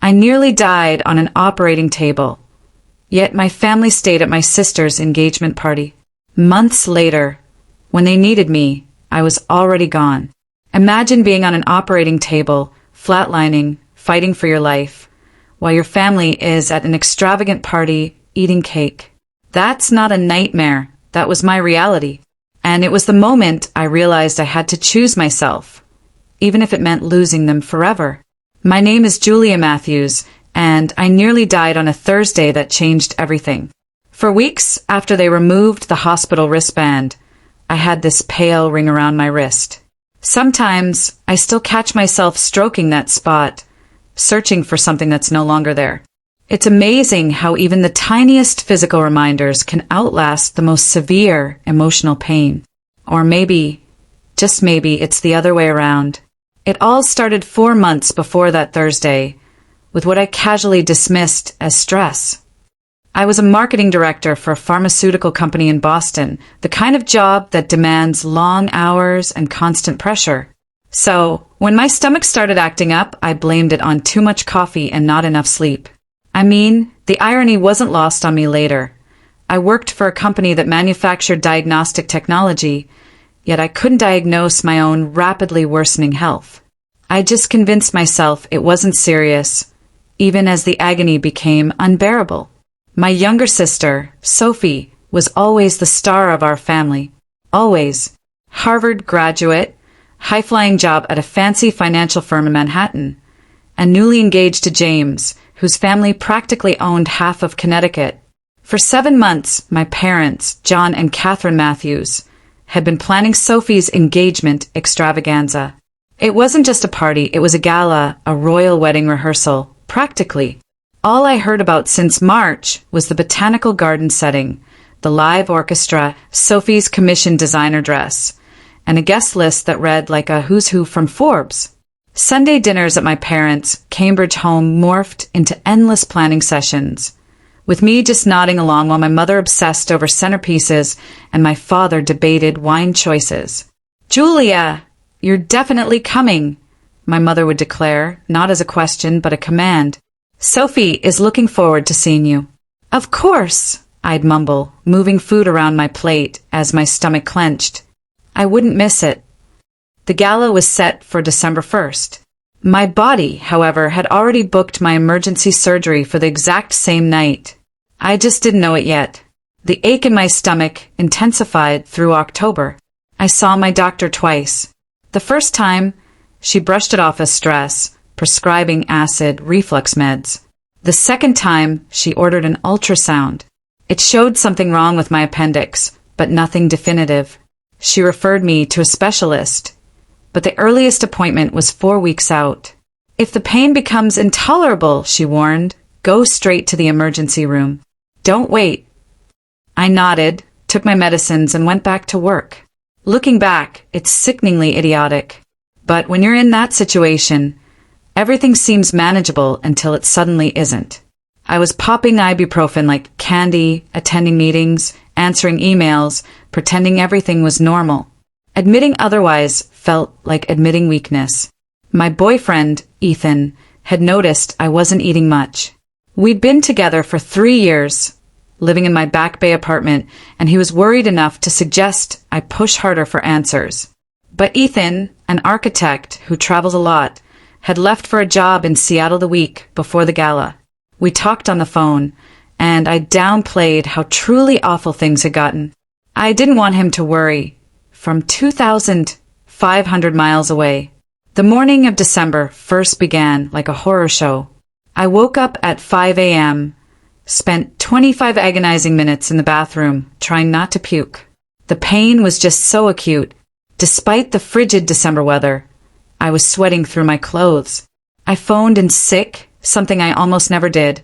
I nearly died on an operating table. Yet my family stayed at my sister's engagement party. Months later, when they needed me, I was already gone. Imagine being on an operating table, flatlining, fighting for your life, while your family is at an extravagant party, eating cake. That's not a nightmare. That was my reality. And it was the moment I realized I had to choose myself, even if it meant losing them forever. My name is Julia Matthews, and I nearly died on a Thursday that changed everything. For weeks after they removed the hospital wristband, I had this pale ring around my wrist. Sometimes I still catch myself stroking that spot, searching for something that's no longer there. It's amazing how even the tiniest physical reminders can outlast the most severe emotional pain. Or maybe, just maybe, it's the other way around. It all started 4 months before that Thursday, with what I casually dismissed as stress. I was a marketing director for a pharmaceutical company in Boston, the kind of job that demands long hours and constant pressure. So, when my stomach started acting up, I blamed it on too much coffee and not enough sleep. I mean, the irony wasn't lost on me later. I worked for a company that manufactured diagnostic technology, yet I couldn't diagnose my own rapidly worsening health. I just convinced myself it wasn't serious, even as the agony became unbearable. My younger sister, Sophie, was always the star of our family. Always. Harvard graduate, high-flying job at a fancy financial firm in Manhattan, and newly engaged to James, whose family practically owned half of Connecticut. For 7 months, my parents, John and Catherine Matthews, had been planning Sophie's engagement extravaganza. It wasn't just a party, it was a gala, a royal wedding rehearsal, practically. All I heard about since March was the botanical garden setting, the live orchestra, Sophie's commissioned designer dress, and a guest list that read like a who's who from Forbes. Sunday dinners at my parents' Cambridge home morphed into endless planning sessions, with me just nodding along while my mother obsessed over centerpieces and my father debated wine choices. "Julia, you're definitely coming," my mother would declare, not as a question but a command. "Sophie is looking forward to seeing you." "Of course," I'd mumble, moving food around my plate as my stomach clenched. I wouldn't miss it. The gala was set for December 1st. My body, however, had already booked my emergency surgery for the exact same night. I just didn't know it yet. The ache in my stomach intensified through October. I saw my doctor twice. The first time, she brushed it off as stress, prescribing acid reflux meds. The second time, she ordered an ultrasound. It showed something wrong with my appendix, but nothing definitive. She referred me to a specialist, but the earliest appointment was 4 weeks out. "If the pain becomes intolerable," she warned, "go straight to the emergency room. Don't wait." I nodded, took my medicines, and went back to work. Looking back, it's sickeningly idiotic. But when you're in that situation, everything seems manageable until it suddenly isn't. I was popping ibuprofen like candy, attending meetings, answering emails, pretending everything was normal. Admitting otherwise felt like admitting weakness. My boyfriend, Ethan, had noticed I wasn't eating much. We'd been together for 3 years, living in my Back Bay apartment, and he was worried enough to suggest I push harder for answers. But Ethan, an architect who travels a lot, had left for a job in Seattle the week before the gala. We talked on the phone, and I downplayed how truly awful things had gotten. I didn't want him to worry. From 2,500 miles away. The morning of December 1st began like a horror show. I woke up at 5 a.m., spent 25 agonizing minutes in the bathroom, trying not to puke. The pain was just so acute. Despite the frigid December weather, I was sweating through my clothes. I phoned in sick, something I almost never did,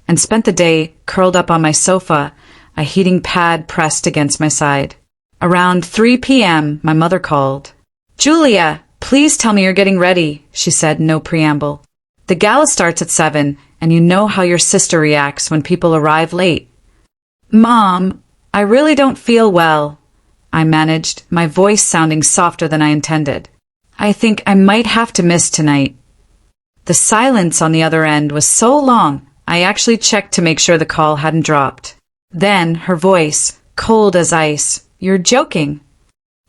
and spent the day curled up on my sofa, a heating pad pressed against my side. Around 3 p.m., my mother called. "Julia, please tell me you're getting ready," she said, no preamble. "The gala starts at 7, and you know how your sister reacts when people arrive late." "Mom, I really don't feel well," I managed, my voice sounding softer than I intended. "I think I might have to miss tonight." The silence on the other end was so long, I actually checked to make sure the call hadn't dropped. Then, her voice, cold as ice. "You're joking."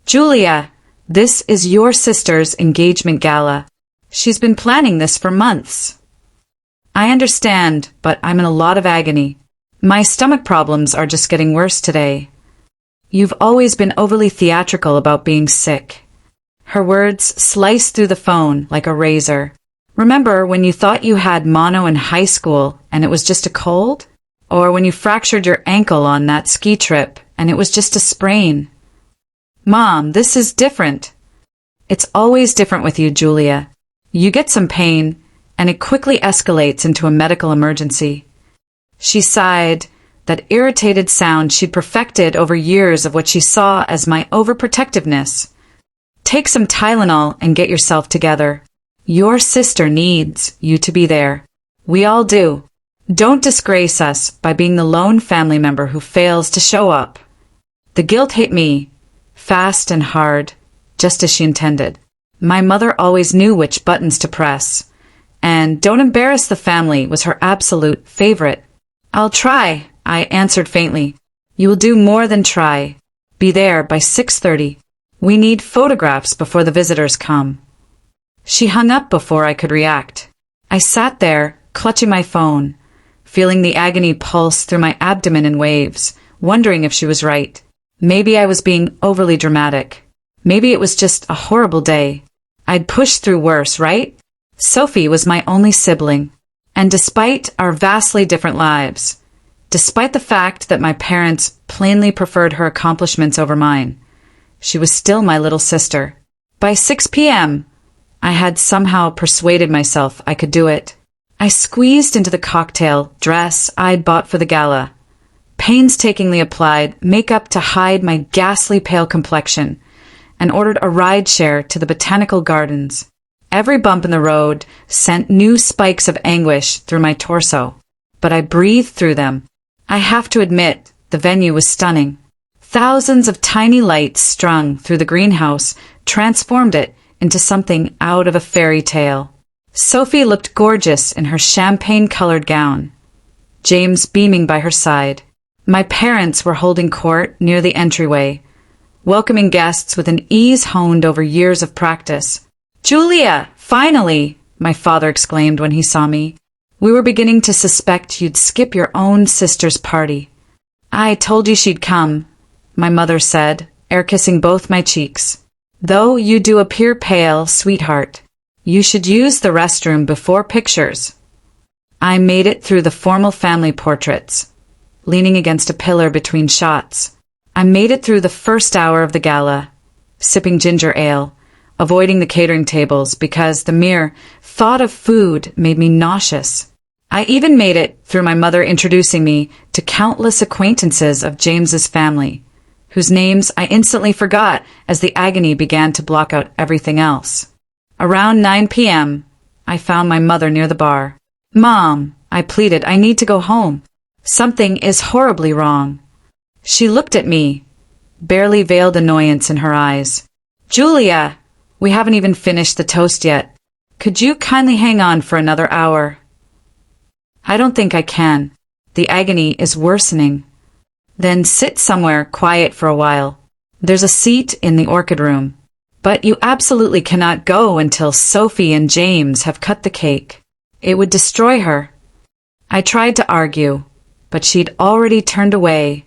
"Julia, this is your sister's engagement gala. She's been planning this for months." "I understand, but I'm in a lot of agony. My stomach problems are just getting worse today." "You've always been overly theatrical about being sick." Her words sliced through the phone like a razor. "Remember when you thought you had mono in high school and it was just a cold? Or when you fractured your ankle on that ski trip and it was just a sprain?" "Mom, this is different." "It's always different with you, Julia. You get some pain, and it quickly escalates into a medical emergency." She sighed, that irritated sound she'd perfected over years of what she saw as my overprotectiveness. "Take some Tylenol and get yourself together. Your sister needs you to be there. We all do. Don't disgrace us by being the lone family member who fails to show up." The guilt hit me, fast and hard, just as she intended. My mother always knew which buttons to press, and "don't embarrass the family" was her absolute favorite. "I'll try," I answered faintly. "You will do more than try. Be there by 6:30. We need photographs before the visitors come." She hung up before I could react. I sat there, clutching my phone, feeling the agony pulse through my abdomen in waves, wondering if she was right. Maybe I was being overly dramatic. Maybe it was just a horrible day. I'd pushed through worse, right? Sophie was my only sibling. And despite our vastly different lives, despite the fact that my parents plainly preferred her accomplishments over mine, she was still my little sister. By 6 p.m., I had somehow persuaded myself I could do it. I squeezed into the cocktail dress I'd bought for the gala, painstakingly applied makeup to hide my ghastly pale complexion, and ordered a rideshare to the botanical gardens. Every bump in the road sent new spikes of anguish through my torso, but I breathed through them. I have to admit, the venue was stunning. Thousands of tiny lights strung through the greenhouse transformed it into something out of a fairy tale. Sophie looked gorgeous in her champagne-colored gown, James beaming by her side. My parents were holding court near the entryway, welcoming guests with an ease honed over years of practice. "Julia, finally!" my father exclaimed when he saw me. "We were beginning to suspect you'd skip your own sister's party." "I told you she'd come," my mother said, air-kissing both my cheeks. "Though you do appear pale, sweetheart. You should use the restroom before pictures." I made it through the formal family portraits, leaning against a pillar between shots. I made it through the first hour of the gala, sipping ginger ale, avoiding the catering tables because the mere thought of food made me nauseous. I even made it through my mother introducing me to countless acquaintances of James's family, whose names I instantly forgot as the agony began to block out everything else. Around 9 p.m., I found my mother near the bar. "Mom," I pleaded, "I need to go home. Something is horribly wrong." She looked at me, barely veiled annoyance in her eyes. "Julia, we haven't even finished the toast yet. Could you kindly hang on for another hour?" "I don't think I can. The agony is worsening." "Then sit somewhere quiet for a while. There's a seat in the orchid room. But you absolutely cannot go until Sophie and James have cut the cake. It would destroy her." I tried to argue, but she'd already turned away,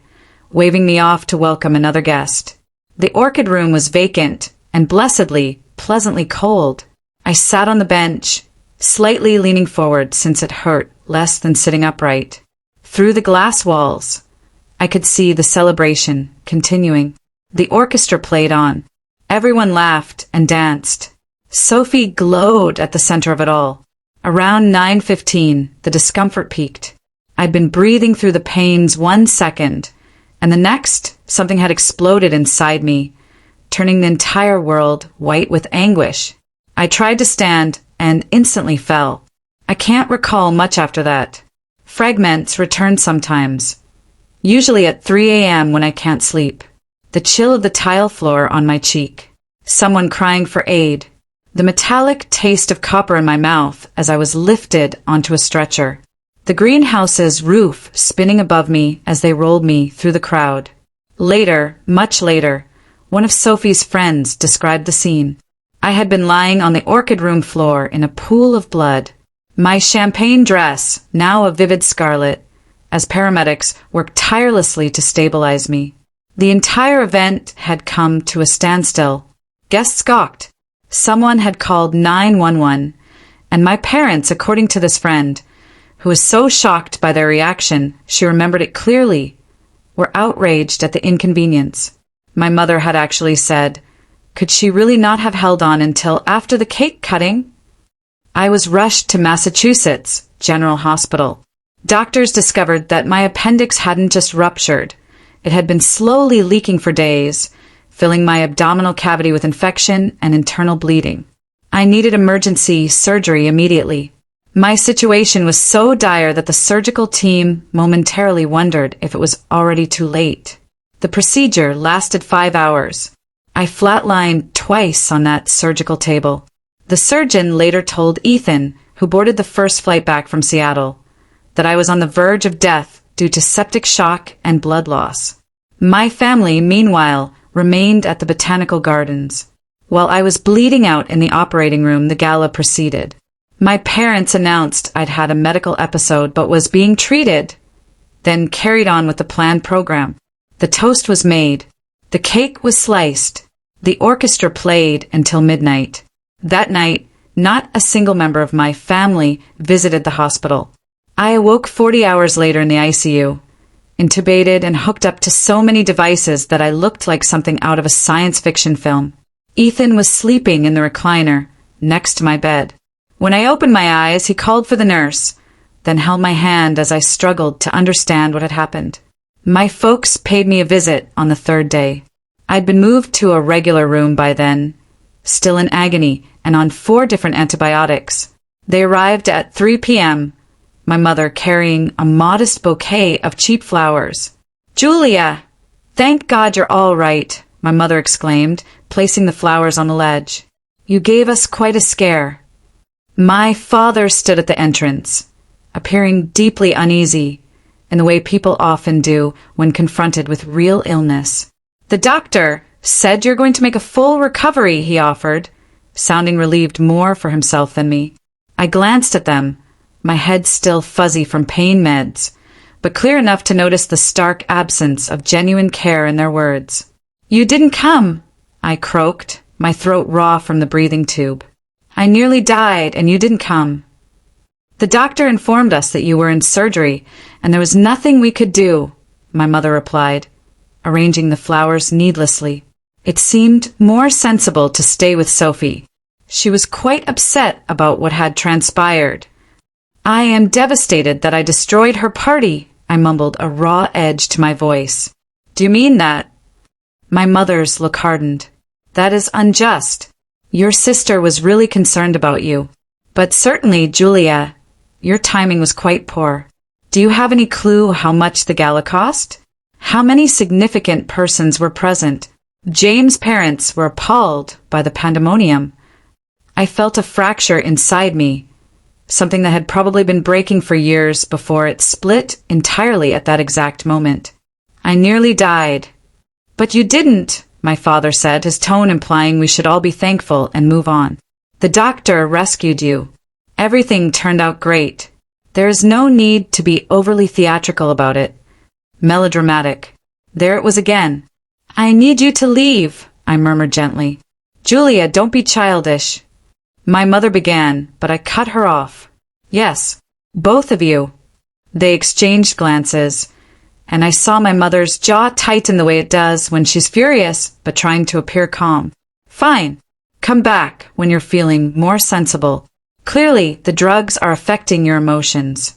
waving me off to welcome another guest. The orchid room was vacant and blessedly, pleasantly cold. I sat on the bench, slightly leaning forward since it hurt less than sitting upright. Through the glass walls, I could see the celebration continuing. The orchestra played on. Everyone laughed and danced. Sophie glowed at the center of it all. Around 9:15, the discomfort peaked. I'd been breathing through the pains 1 second, and the next, something had exploded inside me, turning the entire world white with anguish. I tried to stand and instantly fell. I can't recall much after that. Fragments return sometimes, usually at 3 a.m. when I can't sleep. The chill of the tile floor on my cheek. Someone crying for aid. the metallic taste of copper in my mouth as I was lifted onto a stretcher, the greenhouse's roof spinning above me as they rolled me through the crowd. Later, much later, one of Sophie's friends described the scene. I had been lying on the orchid room floor in a pool of blood, my champagne dress now a vivid scarlet, as paramedics worked tirelessly to stabilize me. The entire event had come to a standstill. Guests gawked. Someone had called 911, and my parents, according to this friend, who was so shocked by their reaction, she remembered it clearly, were outraged at the inconvenience. My mother had actually said, could she really not have held on until after the cake cutting? I was rushed to Massachusetts General Hospital. Doctors discovered that my appendix hadn't just ruptured. It had been slowly leaking for days, filling my abdominal cavity with infection and internal bleeding. I needed emergency surgery immediately. My situation was so dire that the surgical team momentarily wondered if it was already too late. The procedure lasted 5 hours. I flatlined twice on that surgical table. The surgeon later told Ethan, who boarded the first flight back from Seattle, that I was on the verge of death due to septic shock and blood loss. My family, meanwhile, remained at the Botanical Gardens. While I was bleeding out in the operating room, the gala proceeded. My parents announced I'd had a medical episode but was being treated, then carried on with the planned program. The toast was made. The cake was sliced. The orchestra played until midnight. That night, not a single member of my family visited the hospital. I awoke 40 hours later in the ICU, intubated and hooked up to so many devices that I looked like something out of a science fiction film. Ethan was sleeping in the recliner, next to my bed. When I opened my eyes, he called for the nurse, then held my hand as I struggled to understand what had happened. My folks paid me a visit on the third day. I'd been moved to a regular room by then, still in agony and on 4 different antibiotics. They arrived at 3 p.m., my mother carrying a modest bouquet of cheap flowers. "Julia, thank God you're all right," my mother exclaimed, placing the flowers on the ledge. "You gave us quite a scare." My father stood at the entrance, appearing deeply uneasy, in the way people often do when confronted with real illness. "The doctor said you're going to make a full recovery," he offered, sounding relieved more for himself than me. I glanced at them, my head still fuzzy from pain meds, but clear enough to notice the stark absence of genuine care in their words. "You didn't come," I croaked, my throat raw from the breathing tube. "I nearly died, and you didn't come. The doctor informed us that you were in surgery, and there was nothing we could do," my mother replied, arranging the flowers needlessly. It seemed more sensible to stay with Sophie. She was quite upset about what had transpired. "I am devastated that I destroyed her party," I mumbled, a raw edge to my voice. "Do you mean that?" My mother's look hardened. "That is unjust. Your sister was really concerned about you. But certainly, Julia, your timing was quite poor. Do you have any clue how much the gala cost? How many significant persons were present? James' parents were appalled by the pandemonium. I felt a fracture inside me, something that had probably been breaking for years before it split entirely at that exact moment. "I nearly died." "But you didn't," my father said, his tone implying we should all be thankful and move on. "The doctor rescued you. Everything turned out great. There is no need to be overly theatrical about it. Melodramatic." There it was again. "I need you to leave," I murmured gently. "Julia, don't be childish." My mother began, but I cut her off. "Yes, both of you." They exchanged glances, and I saw my mother's jaw tighten the way it does when she's furious but trying to appear calm. "Fine. Come back when you're feeling more sensible. Clearly, the drugs are affecting your emotions."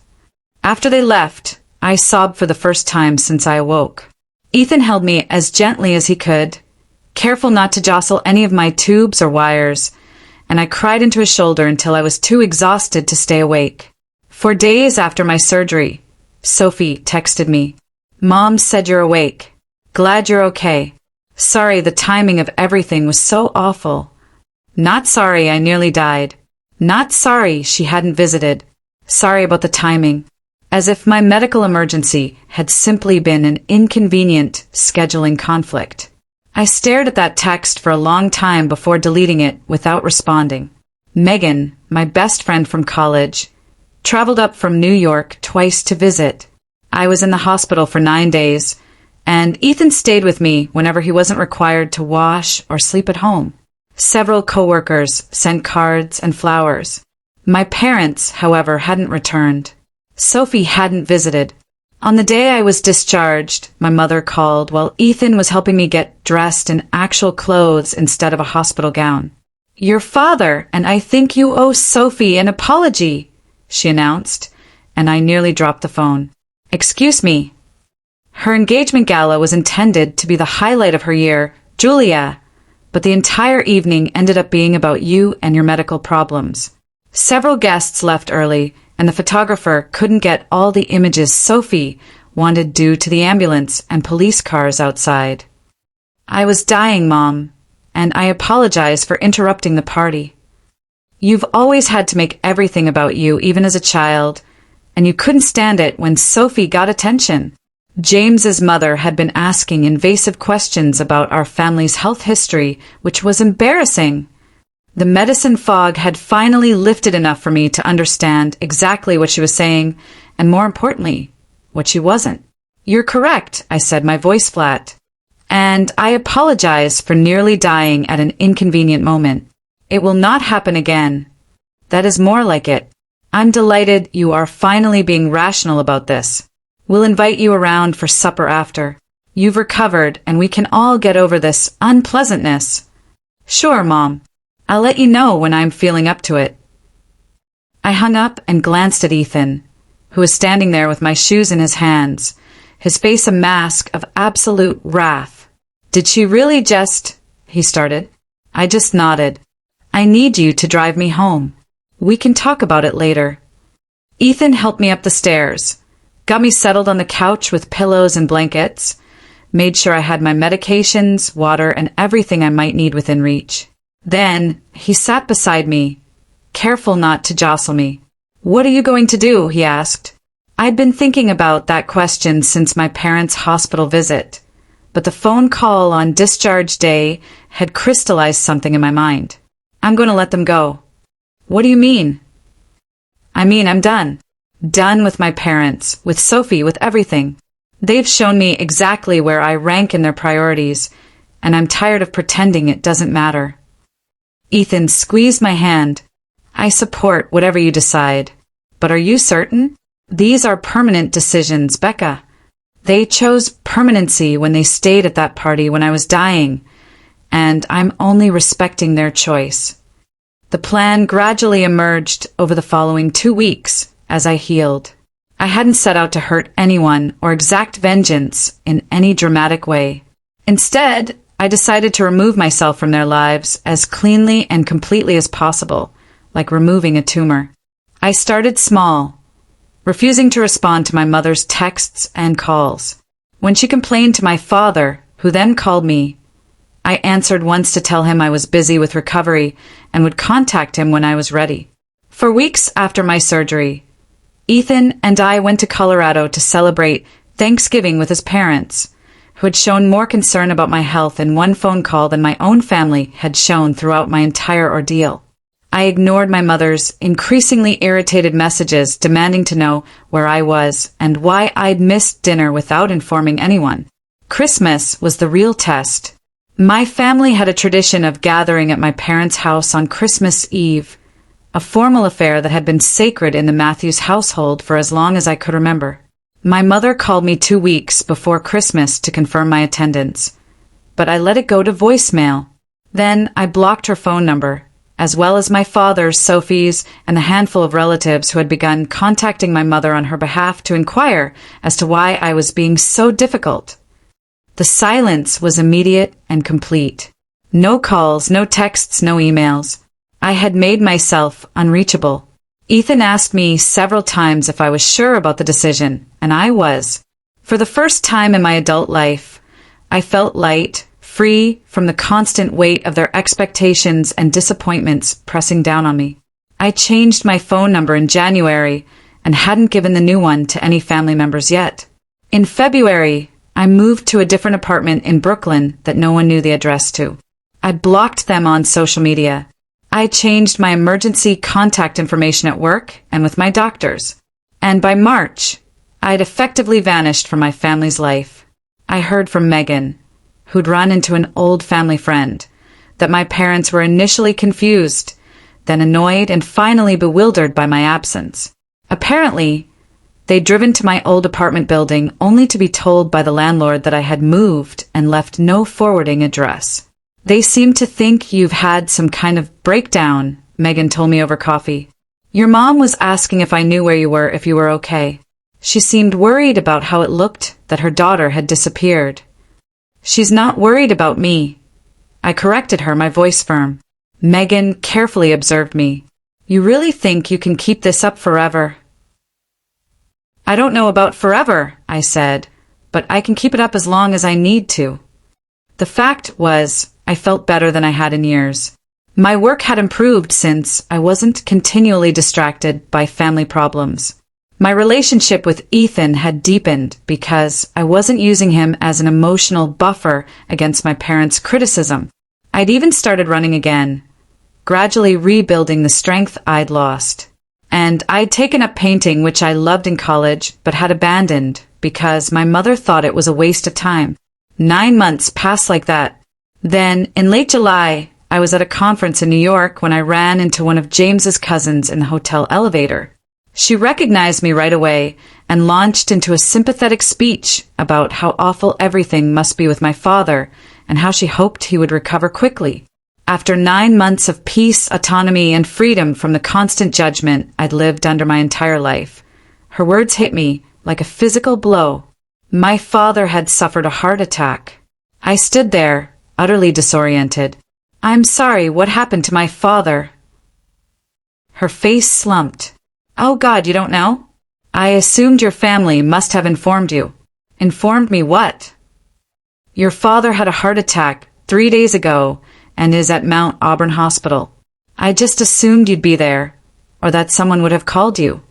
After they left, I sobbed for the first time since I awoke. Ethan held me as gently as he could, careful not to jostle any of my tubes or wires, and I cried into his shoulder until I was too exhausted to stay awake. For days after my surgery, Sophie texted me. "Mom said you're awake. Glad you're okay. Sorry the timing of everything was so awful." Not sorry I nearly died. Not sorry she hadn't visited. Sorry about the timing. As if my medical emergency had simply been an inconvenient scheduling conflict. I stared at that text for a long time before deleting it without responding. Megan, my best friend from college, traveled up from New York twice to visit. I was in the hospital for 9 days, and Ethan stayed with me whenever he wasn't required to wash or sleep at home. Several coworkers sent cards and flowers. My parents, however, hadn't returned. Sophie hadn't visited. On the day I was discharged, my mother called while Ethan was helping me get dressed in actual clothes instead of a hospital gown. "Your father, and I think you owe Sophie an apology," she announced, and I nearly dropped the phone. "Excuse me." Her engagement gala was intended to be the highlight of her year, Julia, but the entire evening ended up being about you and your medical problems. Several guests left early, and the photographer couldn't get all the images Sophie wanted due to the ambulance and police cars outside. "I was dying, Mom, and I apologize for interrupting the party. You've always had to make everything about you, even as a child, and you couldn't stand it when Sophie got attention." James's mother had been asking invasive questions about our family's health history, which was embarrassing. The medicine fog had finally lifted enough for me to understand exactly what she was saying, and more importantly, what she wasn't. "You're correct," I said, my voice flat. "And I apologize for nearly dying at an inconvenient moment. It will not happen again." "That is more like it. I'm delighted you are finally being rational about this. We'll invite you around for supper after. You've recovered, and we can all get over this unpleasantness." "Sure, Mom. I'll let you know when I'm feeling up to it." I hung up and glanced at Ethan, who was standing there with my shoes in his hands, his face a mask of absolute wrath. "Did she really just—" he started. I just nodded. "I need you to drive me home. We can talk about it later." Ethan helped me up the stairs, got me settled on the couch with pillows and blankets, made sure I had my medications, water, and everything I might need within reach. Then he sat beside me, careful not to jostle me. "What are you going to do?" he asked. I'd been thinking about that question since my parents' hospital visit, but the phone call on discharge day had crystallized something in my mind. "I'm going to let them go." "What do you mean?" "I mean, I'm done. Done with my parents, with Sophie, with everything. They've shown me exactly where I rank in their priorities, and I'm tired of pretending it doesn't matter." Ethan squeezed my hand. "I support whatever you decide. But are you certain? These are permanent decisions, Becca. They chose permanency when they stayed at that party when I was dying, and I'm only respecting their choice." The plan gradually emerged over the following 2 weeks as I healed. I hadn't set out to hurt anyone or exact vengeance in any dramatic way. Instead, I decided to remove myself from their lives as cleanly and completely as possible, like removing a tumor. I started small, refusing to respond to my mother's texts and calls. When she complained to my father, who then called me, I answered once to tell him I was busy with recovery and would contact him when I was ready. For weeks after my surgery, Ethan and I went to Colorado to celebrate Thanksgiving with his parents, who had shown more concern about my health in one phone call than my own family had shown throughout my entire ordeal. I ignored my mother's increasingly irritated messages demanding to know where I was and why I'd missed dinner without informing anyone. Christmas was the real test. My family had a tradition of gathering at my parents' house on Christmas Eve, a formal affair that had been sacred in the Matthews household for as long as I could remember. My mother called me 2 weeks before Christmas to confirm my attendance, but I let it go to voicemail. Then I blocked her phone number, as well as my father's, Sophie's, and the handful of relatives who had begun contacting my mother on her behalf to inquire as to why I was being so difficult. The silence was immediate and complete. No calls, no texts, no emails. I had made myself unreachable. Ethan asked me several times if I was sure about the decision, and I was. For the first time in my adult life, I felt light, free from the constant weight of their expectations and disappointments pressing down on me. I changed my phone number in January and hadn't given the new one to any family members yet. In February, I moved to a different apartment in Brooklyn that no one knew the address to. I blocked them on social media. I changed my emergency contact information at work and with my doctors. And by March, I'd effectively vanished from my family's life. I heard from Megan, who'd run into an old family friend, that my parents were initially confused, then annoyed and finally bewildered by my absence. Apparently, they'd driven to my old apartment building only to be told by the landlord that I had moved and left no forwarding address. They seem to think you've had some kind of breakdown, Megan told me over coffee. Your mom was asking if I knew where you were, if you were okay. She seemed worried about how it looked that her daughter had disappeared. She's not worried about me. I corrected her, my voice firm. Megan carefully observed me. You really think you can keep this up forever? I don't know about forever, I said, but I can keep it up as long as I need to. The fact was, I felt better than I had in years. My work had improved since I wasn't continually distracted by family problems. My relationship with Ethan had deepened because I wasn't using him as an emotional buffer against my parents' criticism. I'd even started running again, gradually rebuilding the strength I'd lost. And I'd taken up painting, which I loved in college, but had abandoned because my mother thought it was a waste of time. 9 months passed like that. Then, in late July, I was at a conference in New York when I ran into one of James's cousins in the hotel elevator. She recognized me right away and launched into a sympathetic speech about how awful everything must be with my father and how she hoped he would recover quickly. After 9 months of peace, autonomy, and freedom from the constant judgment I'd lived under my entire life, her words hit me like a physical blow. My father had suffered a heart attack. I stood there, utterly disoriented. I'm sorry, what happened to my father? Her face slumped. Oh God, you don't know? I assumed your family must have informed you. Informed me what? Your father had a heart attack 3 days ago and is at Mount Auburn Hospital. I just assumed you'd be there, or that someone would have called you.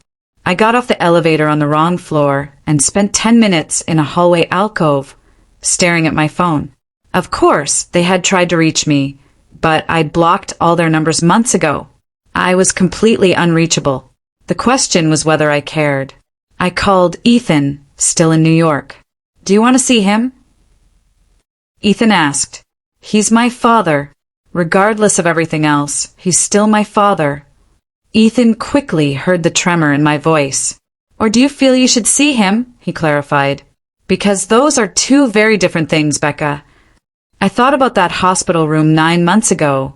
I got off the elevator on the wrong floor and spent 10 minutes in a hallway alcove, staring at my phone. Of course, they had tried to reach me, but I'd blocked all their numbers months ago. I was completely unreachable. The question was whether I cared. I called Ethan, still in New York. Do you want to see him? Ethan asked. He's my father. Regardless of everything else, he's still my father. Ethan quickly heard the tremor in my voice. Or do you feel you should see him? He clarified. Because those are two very different things, Becca. I thought about that hospital room 9 months ago,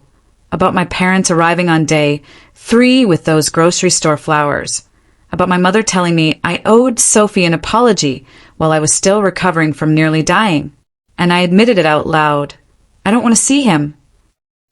about my parents arriving on day 3 with those grocery store flowers, about my mother telling me I owed Sophie an apology while I was still recovering from nearly dying, and I admitted it out loud. I don't want to see him.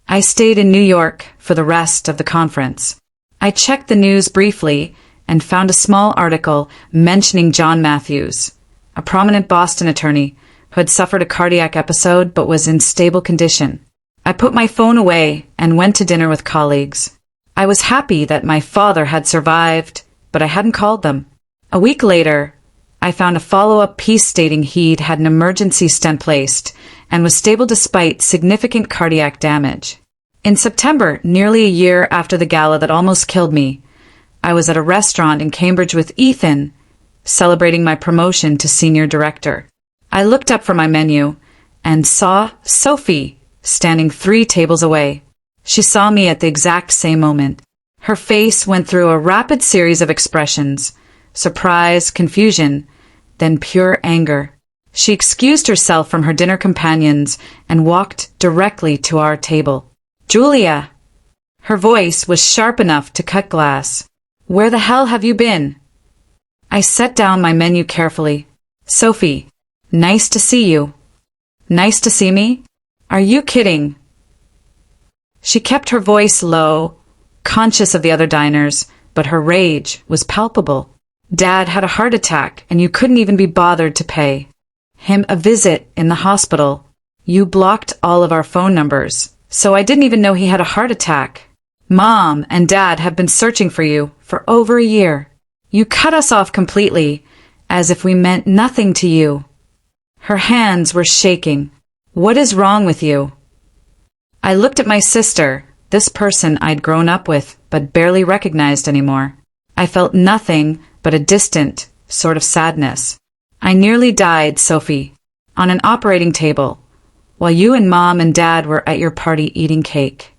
I stayed in New York for the rest of the conference. I checked the news briefly and found a small article mentioning John Matthews, a prominent Boston attorney who had suffered a cardiac episode but was in stable condition. I put my phone away and went to dinner with colleagues. I was happy that my father had survived, but I hadn't called them. A week later, I found a follow-up piece stating he'd had an emergency stent placed and was stable despite significant cardiac damage. In September, nearly a year after the gala that almost killed me, I was at a restaurant in Cambridge with Ethan, celebrating my promotion to senior director. I looked up from my menu and saw Sophie standing 3 tables away. She saw me at the exact same moment. Her face went through a rapid series of expressions: surprise, confusion, then pure anger. She excused herself from her dinner companions and walked directly to our table. Julia! Her voice was sharp enough to cut glass. Where the hell have you been? I set down my menu carefully. Sophie, nice to see you. Nice to see me? Are you kidding? She kept her voice low, conscious of the other diners, but her rage was palpable. Dad had a heart attack, and you couldn't even be bothered to pay him a visit in the hospital. You blocked all of our phone numbers, so I didn't even know he had a heart attack. Mom and Dad have been searching for you for over a year. You cut us off completely, as if we meant nothing to you." Her hands were shaking. "What is wrong with you?" I looked at my sister, this person I'd grown up with but barely recognized anymore. I felt nothing but a distant sort of sadness. "I nearly died, Sophie, on an operating table, while you and Mom and Dad were at your party eating cake."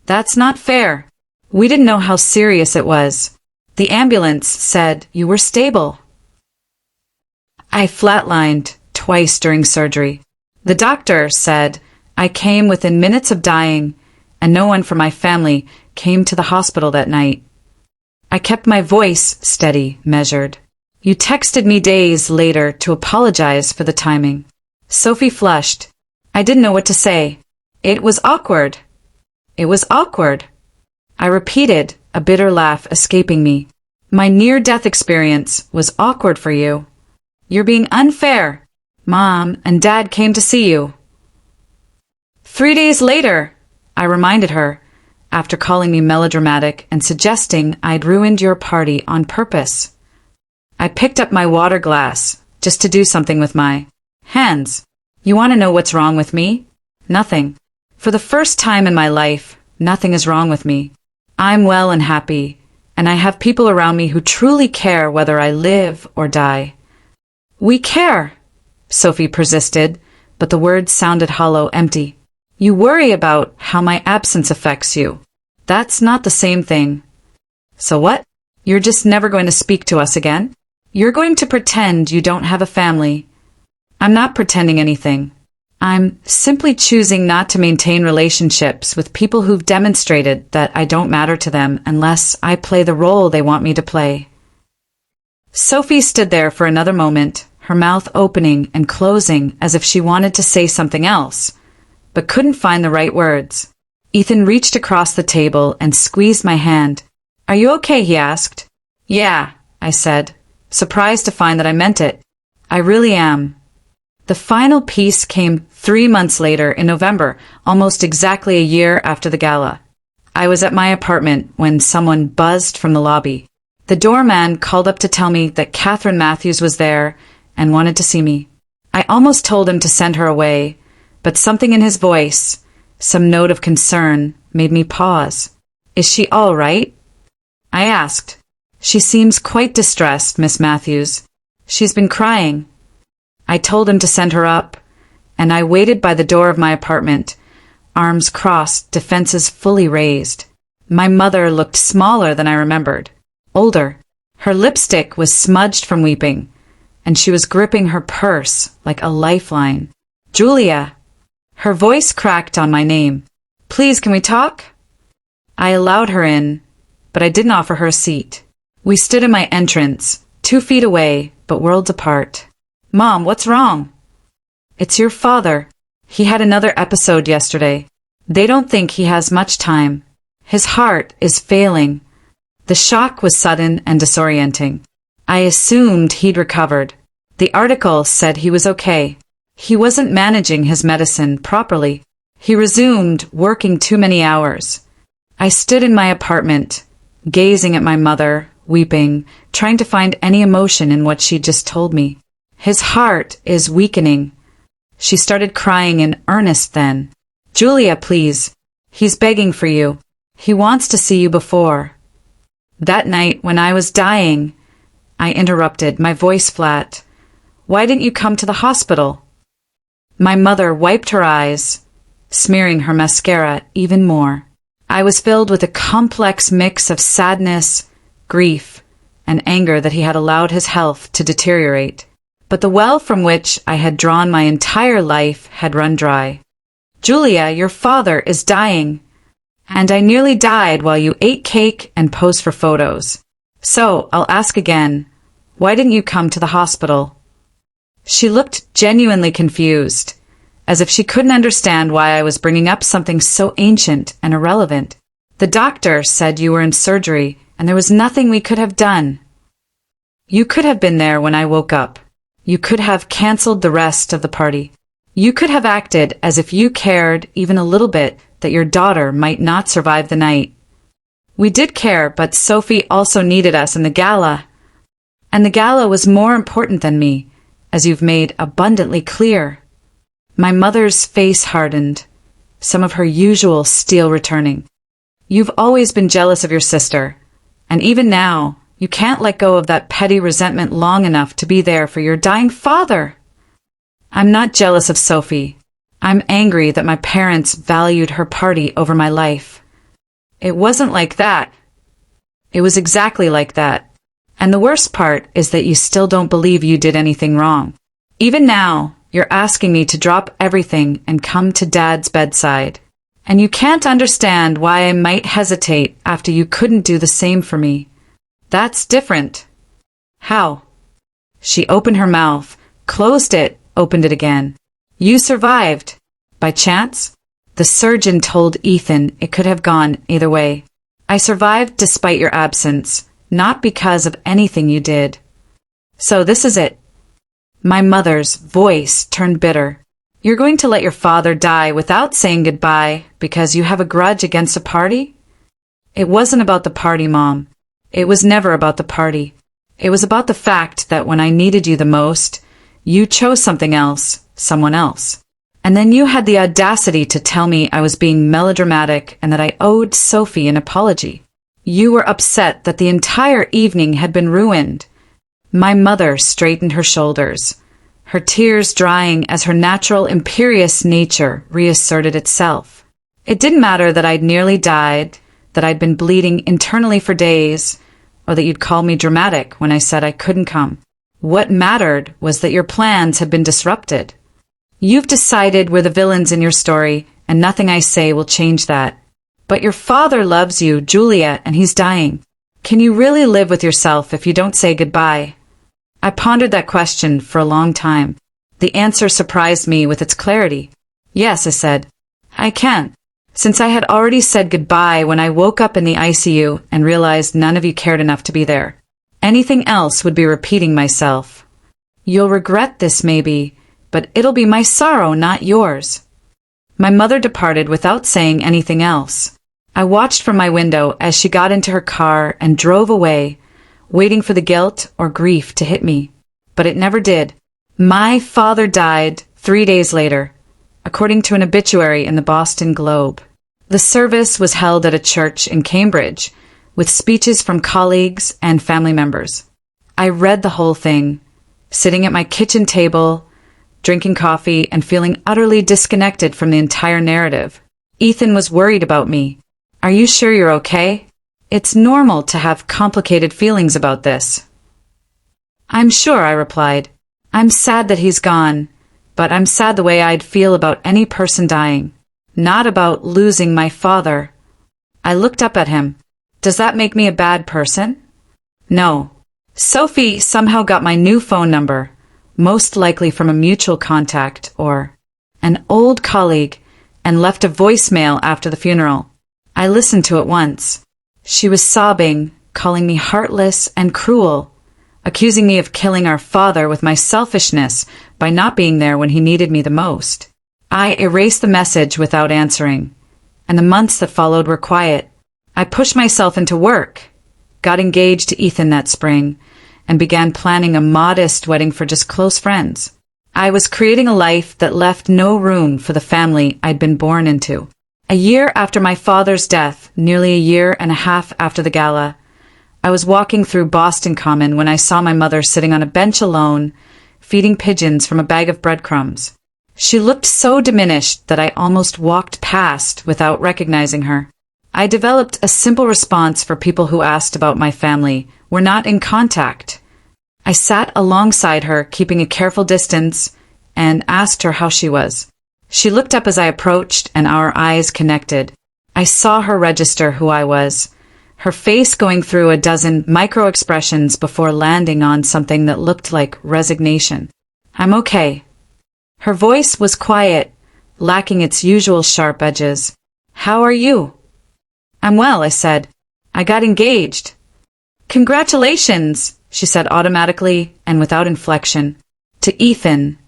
"That's not fair. We didn't know how serious it was. The ambulance said you were stable." I flatlined twice during surgery. The doctor said I came within minutes of dying, and no one from my family came to the hospital that night. I kept my voice steady, measured. "You texted me days later to apologize for the timing." Sophie flushed. I didn't know what to say. "It was awkward. It was awkward." I repeated, a bitter laugh escaping me. "My near-death experience was awkward for you. You're being unfair. Mom and Dad came to see you." 3 days later, I reminded her, after calling me melodramatic and suggesting I'd ruined your party on purpose. I picked up my water glass, just to do something with my hands. "You want to know what's wrong with me?" "Nothing. For the first time in my life, nothing is wrong with me. I'm well and happy, and I have people around me who truly care whether I live or die." "We care," Sophie persisted, but the words sounded hollow, empty. "You worry about how my absence affects you. That's not the same thing." "So what? You're just never going to speak to us again? You're going to pretend you don't have a family?" "I'm not pretending anything. I'm simply choosing not to maintain relationships with people who've demonstrated that I don't matter to them unless I play the role they want me to play." Sophie stood there for another moment, her mouth opening and closing as if she wanted to say something else, but couldn't find the right words. Ethan reached across the table and squeezed my hand. "Are you okay?" he asked. "Yeah," I said, surprised to find that I meant it. "I really am." The final piece came 3 months later in November, almost exactly a year after the gala. I was at my apartment when someone buzzed from the lobby. The doorman called up to tell me that Catherine Matthews was there and wanted to see me. I almost told him to send her away, but something in his voice, some note of concern, made me pause. "Is she all right?" I asked. "She seems quite distressed, Miss Matthews. She's been crying." I told him to send her up, and I waited by the door of my apartment, arms crossed, defenses fully raised. My mother looked smaller than I remembered, older. Her lipstick was smudged from weeping, and she was gripping her purse like a lifeline. "Julia!" Her voice cracked on my name. "Please, can we talk?" I allowed her in, but I didn't offer her a seat. We stood in my entrance, 2 feet away, but worlds apart. "Mom, what's wrong?" "It's your father. He had another episode yesterday. They don't think he has much time. His heart is failing." The shock was sudden and disorienting. I assumed he'd recovered. The article said he was okay. He wasn't managing his medicine properly. He resumed working too many hours. I stood in my apartment, gazing at my mother, weeping, trying to find any emotion in what she'd just told me. "His heart is weakening." She started crying in earnest then. "Julia, please. He's begging for you. He wants to see you before." That night, when I was dying, I interrupted, my voice flat. "Why didn't you come to the hospital?" My mother wiped her eyes, smearing her mascara even more. I was filled with a complex mix of sadness, grief, and anger that he had allowed his health to deteriorate. But the well from which I had drawn my entire life had run dry. "Julia, your father is dying. And I nearly died while you ate cake and posed for photos. So, I'll ask again, why didn't you come to the hospital?" She looked genuinely confused, as if she couldn't understand why I was bringing up something so ancient and irrelevant. "The doctor said you were in surgery, and there was nothing we could have done." "You could have been there when I woke up. You could have canceled the rest of the party." You could have acted as if you cared even a little bit that your daughter might not survive the night. We did care, but Sophie also needed us in the gala. And the gala was more important than me, as you've made abundantly clear. My mother's face hardened, some of her usual steel returning. You've always been jealous of your sister, and even now, you can't let go of that petty resentment long enough to be there for your dying father. I'm not jealous of Sophie. I'm angry that my parents valued her party over my life. It wasn't like that. It was exactly like that. And the worst part is that you still don't believe you did anything wrong. Even now, you're asking me to drop everything and come to Dad's bedside. And you can't understand why I might hesitate after you couldn't do the same for me. That's different. How? She opened her mouth, closed it, opened it again. You survived. By chance? The surgeon told Ethan it could have gone either way. I survived despite your absence, not because of anything you did. So this is it. My mother's voice turned bitter. You're going to let your father die without saying goodbye because you have a grudge against a party? It wasn't about the party, Mom. It was never about the party. It was about the fact that when I needed you the most, you chose something else, someone else. And then you had the audacity to tell me I was being melodramatic and that I owed Sophie an apology. You were upset that the entire evening had been ruined. My mother straightened her shoulders, her tears drying as her natural imperious nature reasserted itself. It didn't matter that I'd nearly died, that I'd been bleeding internally for days, or that you'd call me dramatic when I said I couldn't come. What mattered was that your plans had been disrupted. You've decided we're the villains in your story, and nothing I say will change that. But your father loves you, Julia, and he's dying. Can you really live with yourself if you don't say goodbye? I pondered that question for a long time. The answer surprised me with its clarity. Yes, I said. I can. Since I had already said goodbye when I woke up in the ICU and realized none of you cared enough to be there. Anything else would be repeating myself. You'll regret this maybe, but it'll be my sorrow, not yours. My mother departed without saying anything else. I watched from my window as she got into her car and drove away, waiting for the guilt or grief to hit me. But it never did. My father died 3 days later, according to an obituary in the Boston Globe. The service was held at a church in Cambridge, with speeches from colleagues and family members. I read the whole thing, sitting at my kitchen table, drinking coffee and feeling utterly disconnected from the entire narrative. Ethan was worried about me. Are you sure you're okay? It's normal to have complicated feelings about this. I'm sure, I replied. I'm sad that he's gone, but I'm sad the way I'd feel about any person dying, not about losing my father. I looked up at him. Does that make me a bad person? No. Sophie somehow got my new phone number, most likely from a mutual contact or an old colleague, and left a voicemail after the funeral. I listened to it once. She was sobbing, calling me heartless and cruel, accusing me of killing our father with my selfishness by not being there when he needed me the most. I erased the message without answering, and the months that followed were quiet. I pushed myself into work, got engaged to Ethan that spring, and began planning a modest wedding for just close friends. I was creating a life that left no room for the family I'd been born into. A year after my father's death, nearly a year and a half after the gala, I was walking through Boston Common when I saw my mother sitting on a bench alone, feeding pigeons from a bag of breadcrumbs. She looked so diminished that I almost walked past without recognizing her. I developed a simple response for people who asked about my family. We're not in contact. I sat alongside her, keeping a careful distance, and asked her how she was. She looked up as I approached, and our eyes connected. I saw her register who I was, her face going through a dozen micro-expressions before landing on something that looked like resignation. I'm okay. Her voice was quiet, lacking its usual sharp edges. How are you? I'm well, I said. I got engaged. Congratulations, she said automatically and without inflection. To Ethan.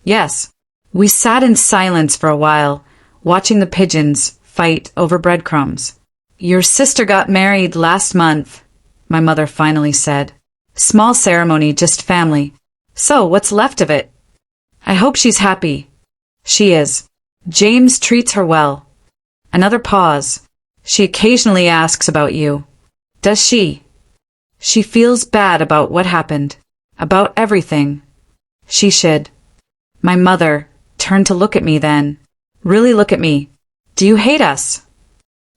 Yes. We sat in silence for a while, watching the pigeons fight over breadcrumbs. Your sister got married last month, my mother finally said. Small ceremony, just family. So, what's left of it? I hope she's happy. She is. James treats her well. Another pause. She occasionally asks about you. Does she? She feels bad about what happened. About everything. She should. My mother turned to look at me then. Really look at me. Do you hate us?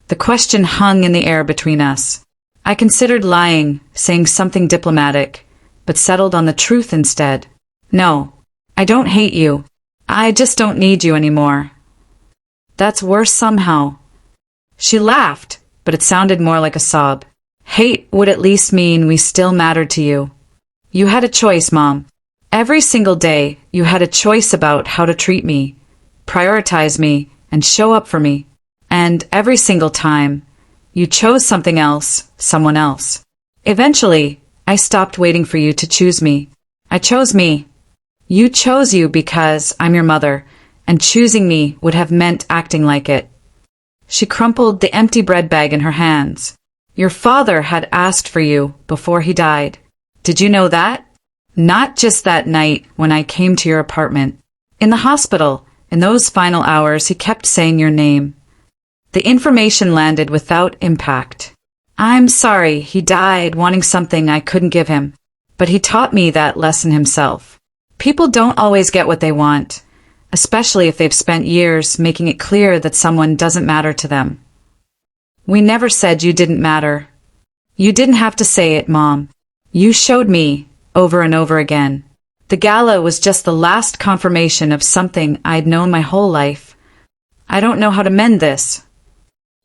The question hung in the air between us. I considered lying, saying something diplomatic, but settled on the truth instead. No, I don't hate you. I just don't need you anymore. That's worse somehow. She laughed, but it sounded more like a sob. Hate would at least mean we still mattered to you. You had a choice, Mom. Every single day, you had a choice about how to treat me, prioritize me, and show up for me. And every single time, you chose something else, someone else. Eventually, I stopped waiting for you to choose me. I chose me. You chose you because I'm your mother, and choosing me would have meant acting like it. She crumpled the empty bread bag in her hands. Your father had asked for you before he died. Did you know that? Not just that night when I came to your apartment. In the hospital, in those final hours, he kept saying your name. The information landed without impact. I'm sorry, he died wanting something I couldn't give him. But he taught me that lesson himself. People don't always get what they want, especially if they've spent years making it clear that someone doesn't matter to them. We never said you didn't matter. You didn't have to say it, Mom. You showed me, over and over again. The gala was just the last confirmation of something I'd known my whole life. I don't know how to mend this.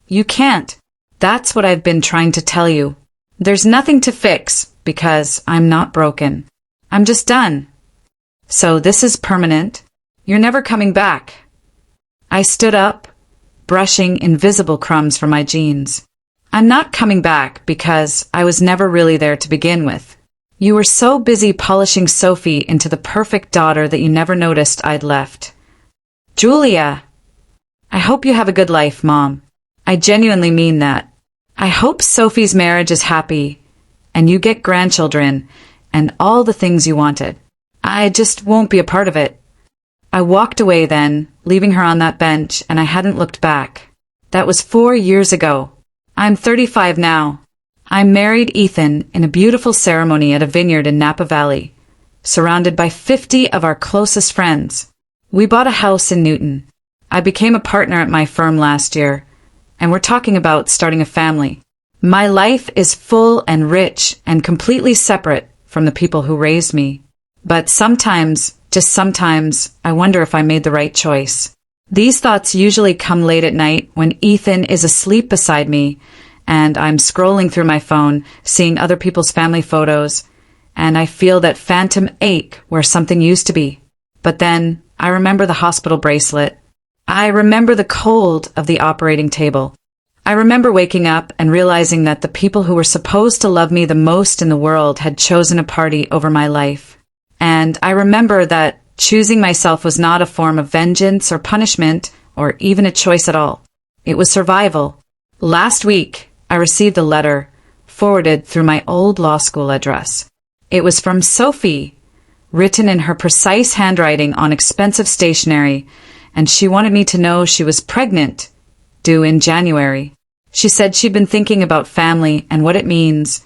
You can't. That's what I've been trying to tell you. There's nothing to fix, because I'm not broken. I'm just done. So this is permanent. You're never coming back. I stood up, brushing invisible crumbs from my jeans. I'm not coming back because I was never really there to begin with. You were so busy polishing Sophie into the perfect daughter that you never noticed I'd left. Julia! I hope you have a good life, Mom. I genuinely mean that. I hope Sophie's marriage is happy, and you get grandchildren, and all the things you wanted. I just won't be a part of it. I walked away then, leaving her on that bench, and I hadn't looked back. That was 4 years ago. I'm 35 now. I married Ethan in a beautiful ceremony at a vineyard in Napa Valley, surrounded by 50 of our closest friends. We bought a house in Newton. I became a partner at my firm last year, and we're talking about starting a family. My life is full and rich and completely separate from the people who raised me. But sometimes, just sometimes, I wonder if I made the right choice. These thoughts usually come late at night when Ethan is asleep beside me, and I'm scrolling through my phone, seeing other people's family photos, and I feel that phantom ache where something used to be. But then, I remember the hospital bracelet. I remember the cold of the operating table. I remember waking up and realizing that the people who were supposed to love me the most in the world had chosen a party over my life. And I remember that choosing myself was not a form of vengeance or punishment or even a choice at all. It was survival. Last week, I received a letter forwarded through my old law school address. It was from Sophie, written in her precise handwriting on expensive stationery, and she wanted me to know she was pregnant, due in January. She said she'd been thinking about family and what it means,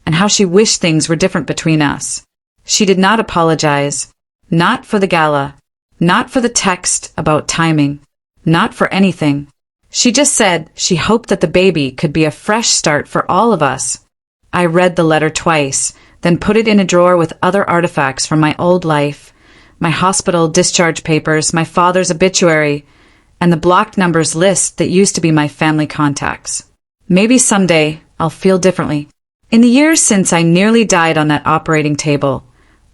and how she wished things were different between us. She did not apologize, not for the gala, not for the text about timing, not for anything. She just said she hoped that the baby could be a fresh start for all of us. I read the letter twice, then put it in a drawer with other artifacts from my old life, my hospital discharge papers, my father's obituary, and the blocked numbers list that used to be my family contacts. Maybe someday I'll feel differently. In the years since I nearly died on that operating table,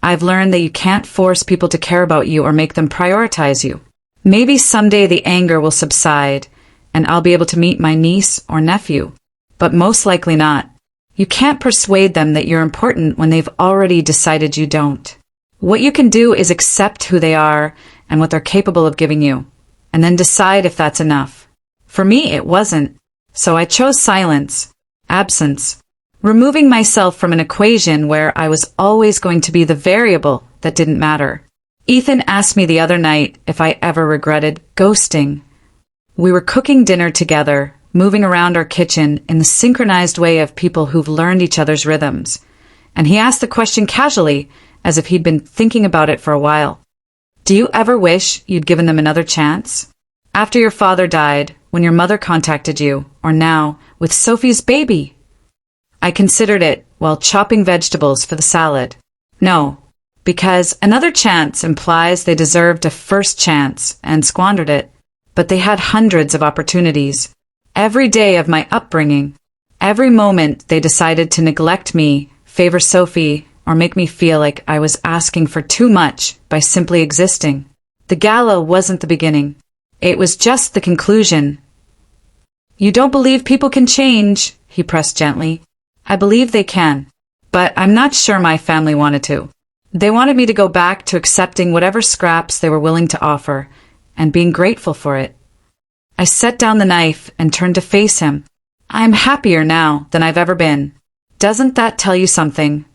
I've learned that you can't force people to care about you or make them prioritize you. Maybe someday the anger will subside, and I'll be able to meet my niece or nephew, but most likely not. You can't persuade them that you're important when they've already decided you don't. What you can do is accept who they are and what they're capable of giving you, and then decide if that's enough. For me, it wasn't, so I chose silence, absence, removing myself from an equation where I was always going to be the variable that didn't matter. Ethan asked me the other night if I ever regretted ghosting. We were cooking dinner together, moving around our kitchen in the synchronized way of people who've learned each other's rhythms, and he asked the question casually, as if he'd been thinking about it for a while. Do you ever wish you'd given them another chance? After your father died, when your mother contacted you, or now, with Sophie's baby? I considered it while chopping vegetables for the salad. No, because another chance implies they deserved a first chance and squandered it, but they had hundreds of opportunities. Every day of my upbringing, every moment they decided to neglect me, favor Sophie, or make me feel like I was asking for too much by simply existing. The gala wasn't the beginning. It was just the conclusion. You don't believe people can change, he pressed gently. I believe they can, but I'm not sure my family wanted to. They wanted me to go back to accepting whatever scraps they were willing to offer and being grateful for it. I set down the knife and turned to face him. I'm happier now than I've ever been. Doesn't that tell you something?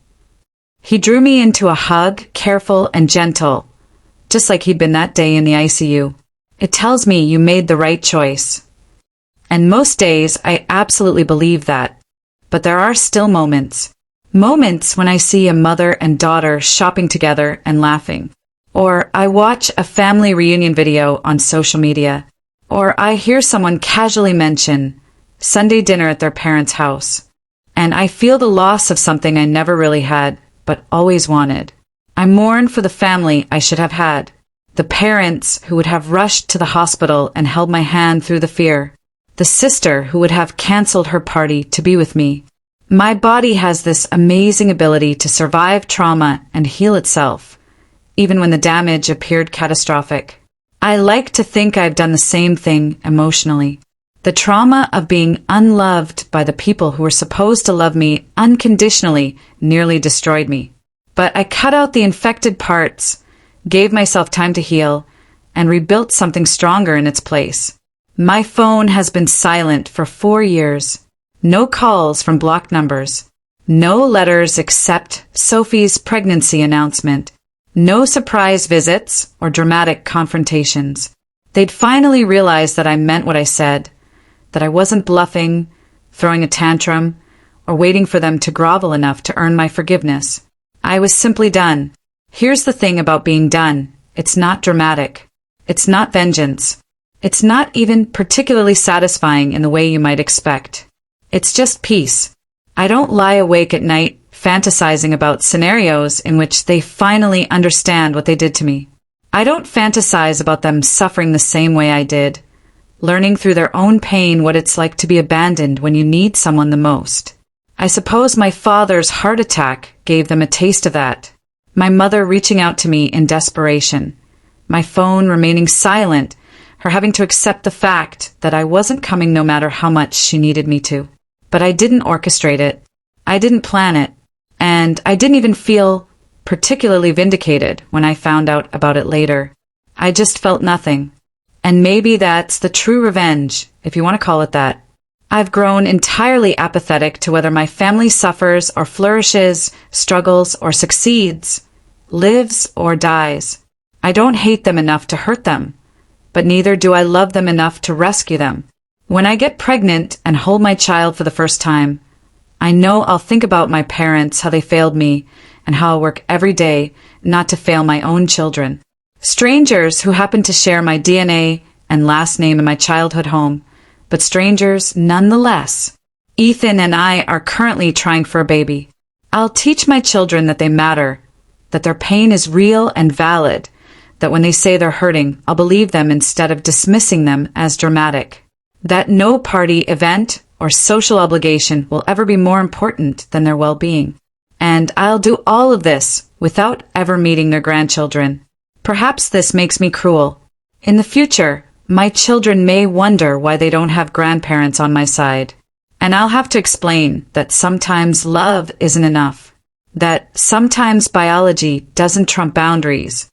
He drew me into a hug, careful and gentle, just like he'd been that day in the ICU. It tells me you made the right choice. And most days I absolutely believe that. But there are still moments when I see a mother and daughter shopping together and laughing. Or I watch a family reunion video on social media. Or I hear someone casually mention Sunday dinner at their parents' house. And I feel the loss of something I never really had, but always wanted. I mourn for the family I should have had. The parents who would have rushed to the hospital and held my hand through the fear. The sister who would have canceled her party to be with me. My body has this amazing ability to survive trauma and heal itself, even when the damage appeared catastrophic. I like to think I've done the same thing emotionally. The trauma of being unloved by the people who were supposed to love me unconditionally nearly destroyed me. But I cut out the infected parts, gave myself time to heal, and rebuilt something stronger in its place. My phone has been silent for 4 years. No calls from blocked numbers. No letters except Sophie's pregnancy announcement. No surprise visits or dramatic confrontations. They'd finally realized that I meant what I said, that I wasn't bluffing, throwing a tantrum, or waiting for them to grovel enough to earn my forgiveness. I was simply done. Here's the thing about being done. It's not dramatic. It's not vengeance. It's not even particularly satisfying in the way you might expect. It's just peace. I don't lie awake at night fantasizing about scenarios in which they finally understand what they did to me. I don't fantasize about them suffering the same way I did, learning through their own pain what it's like to be abandoned when you need someone the most. I suppose my father's heart attack gave them a taste of that. My mother reaching out to me in desperation. My phone remaining silent, her having to accept the fact that I wasn't coming no matter how much she needed me to. But I didn't orchestrate it. I didn't plan it. And I didn't even feel particularly vindicated when I found out about it later. I just felt nothing. And maybe that's the true revenge, if you want to call it that. I've grown entirely apathetic to whether my family suffers or flourishes, struggles or succeeds, lives or dies. I don't hate them enough to hurt them, but neither do I love them enough to rescue them. When I get pregnant and hold my child for the first time, I know I'll think about my parents, how they failed me, and how I'll work every day not to fail my own children. Strangers who happen to share my DNA and last name in my childhood home, but strangers nonetheless. Ethan and I are currently trying for a baby. I'll teach my children that they matter, that their pain is real and valid, that when they say they're hurting, I'll believe them instead of dismissing them as dramatic, that no party, event, or social obligation will ever be more important than their well-being. And I'll do all of this without ever meeting their grandchildren. Perhaps this makes me cruel. In the future, my children may wonder why they don't have grandparents on my side. And I'll have to explain that sometimes love isn't enough, that sometimes biology doesn't trump boundaries,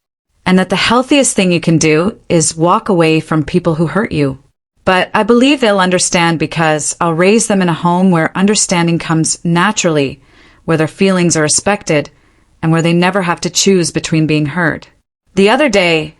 and that the healthiest thing you can do is walk away from people who hurt you. But I believe they'll understand because I'll raise them in a home where understanding comes naturally, where their feelings are respected, and where they never have to choose between being hurt. The other day,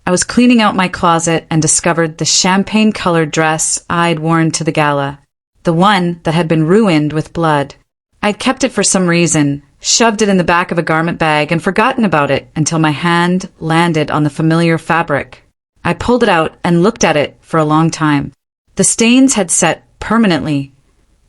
I was cleaning out my closet and discovered the champagne-colored dress I'd worn to the gala, the one that had been ruined with blood. I'd kept it for some reason, shoved it in the back of a garment bag, and forgotten about it until my hand landed on the familiar fabric. I pulled it out and looked at it for a long time. The stains had set permanently,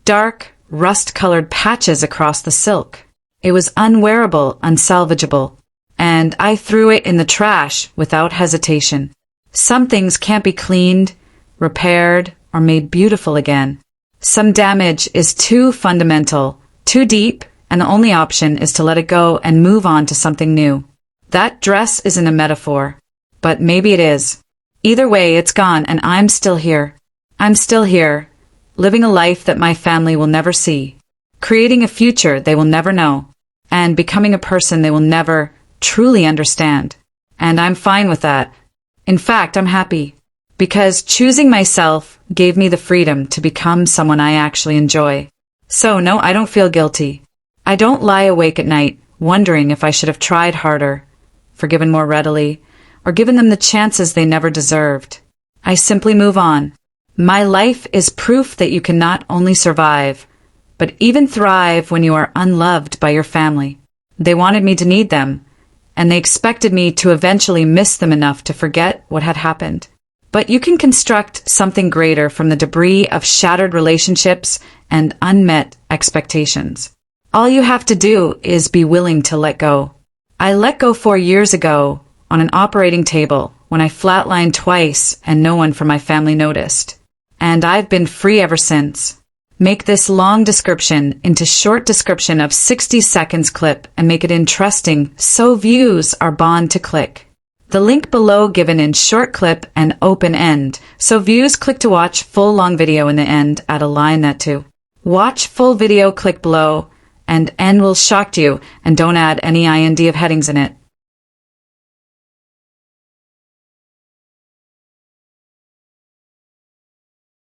dark, rust-colored patches across the silk. It was unwearable, unsalvageable, and I threw it in the trash without hesitation. Some things can't be cleaned, repaired, or made beautiful again. Some damage is too fundamental, too deep, and the only option is to let it go and move on to something new. That dress isn't a metaphor, but maybe it is. Either way, it's gone, and I'm still here. I'm still here, living a life that my family will never see, creating a future they will never know, and becoming a person they will never truly understand. And I'm fine with that. In fact, I'm happy, because choosing myself gave me the freedom to become someone I actually enjoy. So no, I don't feel guilty. I don't lie awake at night, wondering if I should have tried harder, forgiven more readily, or given them the chances they never deserved. I simply move on. My life is proof that you can not only survive, but even thrive when you are unloved by your family. They wanted me to need them, and they expected me to eventually miss them enough to forget what had happened. But you can construct something greater from the debris of shattered relationships and unmet expectations. All you have to do is be willing to let go. I let go 4 years ago on an operating table when I flatlined twice and no one from my family noticed. And I've been free ever since. Make this long description into short description of 60 seconds clip and make it interesting so views are bound to click. The link below given in short clip and open end, so views click to watch full long video in the end at a line that to. Watch full video, click below, and end will shock you, and don't add any IND of headings in it.